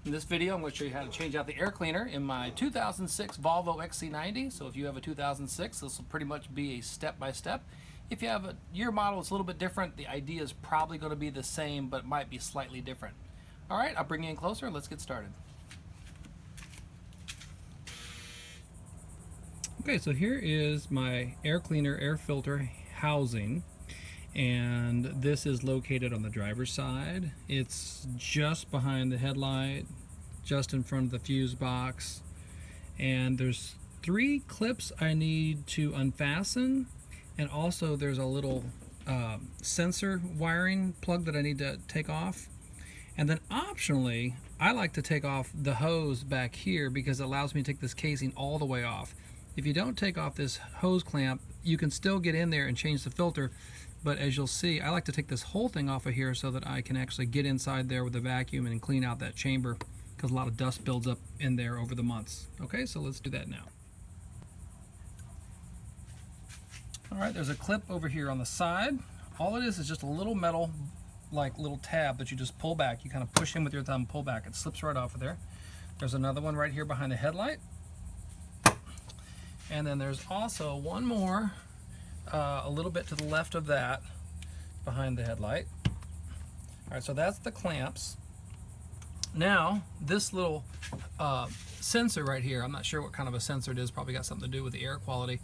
In this video, I'm going to show you how to change out the air cleaner in my 2006 Volvo XC90. So if you have a 2006, this will pretty much be a step-by-step. If you have a year model that's a little bit different, the idea is probably going to be the same, but it might be slightly different. All right, I'll bring you in closer and let's get started. Okay, so here is my air cleaner, air filter housing. And this is located on the driver's side. It's just behind the headlight, just in front of the fuse box. And there's 3 clips I need to unfasten, and also there's a little sensor wiring plug that I need to take off. And then optionally, I like to take off the hose back here because it allows me to take this casing all the way off. If you don't take off this hose clamp, you can still get in there and change the filter. But as you'll see, I like to take this whole thing off of here so that I can actually get inside there with a vacuum and clean out that chamber, because a lot of dust builds up in there over the months. Okay, so let's do that now. All right, there's a clip over here on the side. All it is just a little metal, like little tab that you just pull back. You kind of push in with your thumb, pull back. It slips right off of there. There's another one right here behind the headlight. And then there's also one more a little bit to the left of that behind the headlight. All right, so that's the clamps. Now this little sensor right here, I'm not sure what kind of a sensor it is, probably got something to do with the air quality.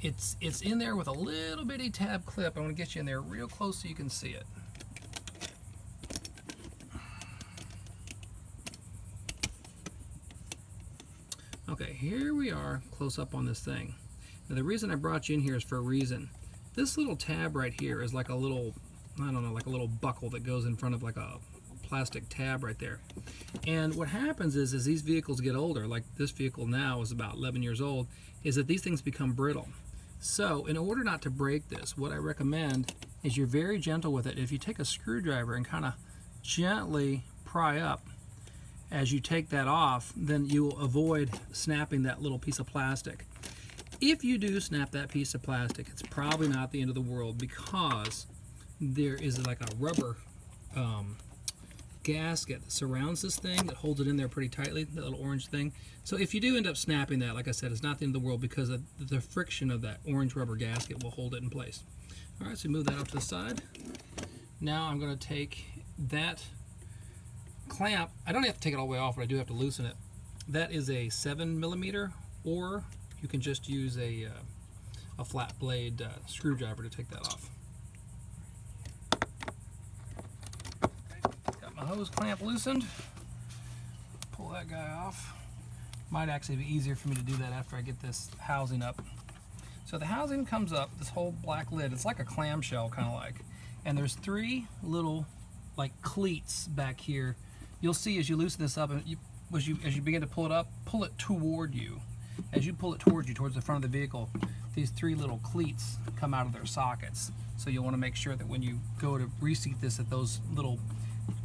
It's in there with a little bitty tab clip. I'm going to get you in there real close so you can see it. Okay, here we are close up on this thing. Now the reason I brought you in here is for a reason. This little tab right here is like a little, I don't know, like a little buckle that goes in front of like a plastic tab right there. And what happens is, as these vehicles get older, like this vehicle now is about 11 years old, is that these things become brittle. So in order not to break this, what I recommend is you're very gentle with it. If you take a screwdriver and kind of gently pry up as you take that off, then you will avoid snapping that little piece of plastic. If you do snap that piece of plastic, it's probably not the end of the world, because there is like a rubber gasket that surrounds this thing that holds it in there pretty tightly, that little orange thing. So if you do end up snapping that, like I said, it's not the end of the world, because of the friction of that orange rubber gasket will hold it in place. All right, so move that up to the side. Now I'm going to take that clamp. I don't have to take it all the way off, but I do have to loosen it. That is a 7mm, or you can just use a flat blade screwdriver to take that off. Got my hose clamp loosened. Pull that guy off. Might actually be easier for me to do that after I get this housing up. So the housing comes up, this whole black lid. It's like a clamshell, kind of like. And there's 3 little like cleats back here. You'll see as you loosen this up, and as you begin to pull it up, pull it toward you. As you pull it towards you, towards the front of the vehicle, these 3 little cleats come out of their sockets. So you'll want to make sure that when you go to reseat this, that those little,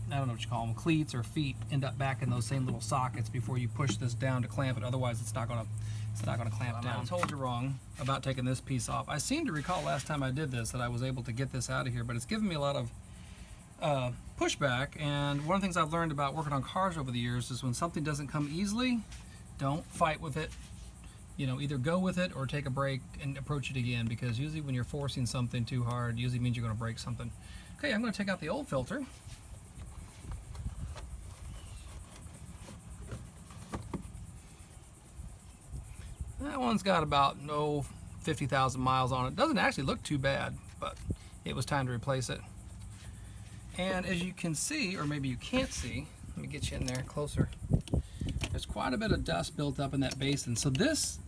I don't know what you call them, cleats or feet, end up back in those same little sockets before you push this down to clamp it. Otherwise, it's not going to clamp down. I told you wrong about taking this piece off. I seem to recall last time I did this that I was able to get this out of here, but it's given me a lot of pushback. And one of the things I've learned about working on cars over the years is when something doesn't come easily, don't fight with it. You know, either go with it or take a break and approach it again, because usually when you're forcing something too hard, usually means you're going to break something. Okay, I'm going to take out the old filter. That one's got about 50,000 miles on it. Doesn't actually look too bad, but it was time to replace it. And as you can see, or maybe you can't see, let me get you in there closer. There's quite a bit of dust built up in that basin. So this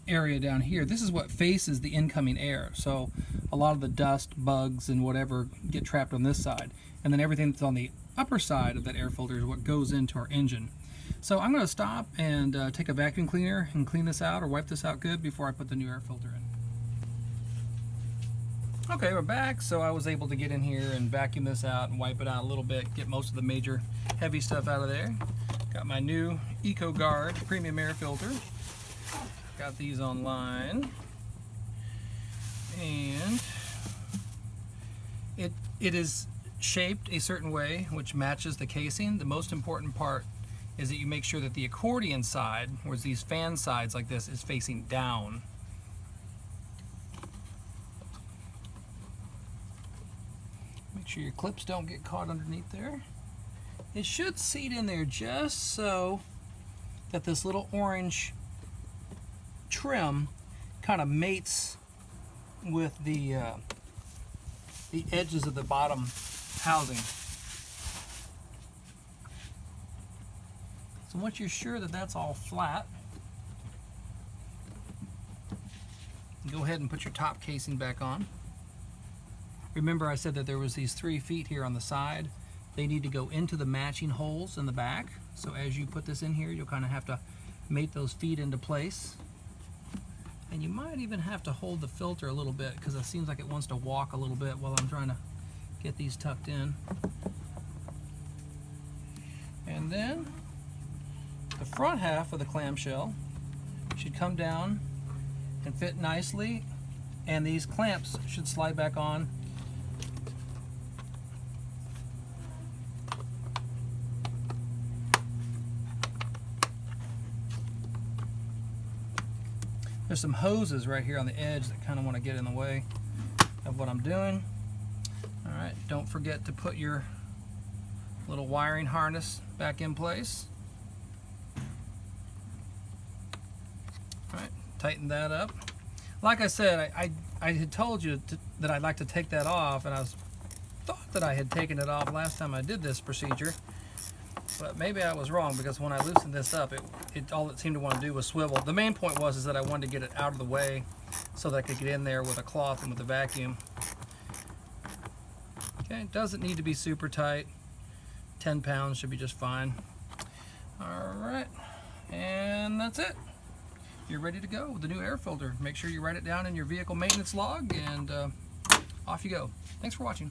area down here, this is what faces the incoming air. So a lot of the dust, bugs, and whatever get trapped on this side. And then everything that's on the upper side of that air filter is what goes into our engine. So I'm going to stop and take a vacuum cleaner and clean this out, or wipe this out good, before I put the new air filter in. Okay, we're back. So I was able to get in here and vacuum this out and wipe it out a little bit, get most of the major heavy stuff out of there. Got my new EcoGuard premium air filter. Got these online. And it is shaped a certain way, which matches the casing. The most important part is that you make sure that the accordion side, or these fan sides like this, is facing down. Make sure your clips don't get caught underneath there. It should seat in there just so that this little orange trim kind of mates with the edges of the bottom housing. So once you're sure that that's all flat, go ahead and put your top casing back on. Remember I said that there was these 3 feet here on the side. They need to go into the matching holes in the back. So as you put this in here, you'll kind of have to mate those feet into place. And you might even have to hold the filter a little bit because it seems like it wants to walk a little bit while I'm trying to get these tucked in. And then the front half of the clamshell should come down and fit nicely, and these clamps should slide back on. There's some hoses right here on the edge that kind of want to get in the way of what I'm doing. All right, don't forget to put your little wiring harness back in place. All right, tighten that up. Like I said, I had told you that I'd like to take that off, and I thought that I had taken it off last time I did this procedure. But maybe I was wrong, because when I loosened this up, all it seemed to want to do was swivel. The main point was that I wanted to get it out of the way so that I could get in there with a cloth and with a vacuum. Okay, it doesn't need to be super tight. 10 pounds should be just fine. All right, and that's it. You're ready to go with the new air filter. Make sure you write it down in your vehicle maintenance log, and off you go. Thanks for watching.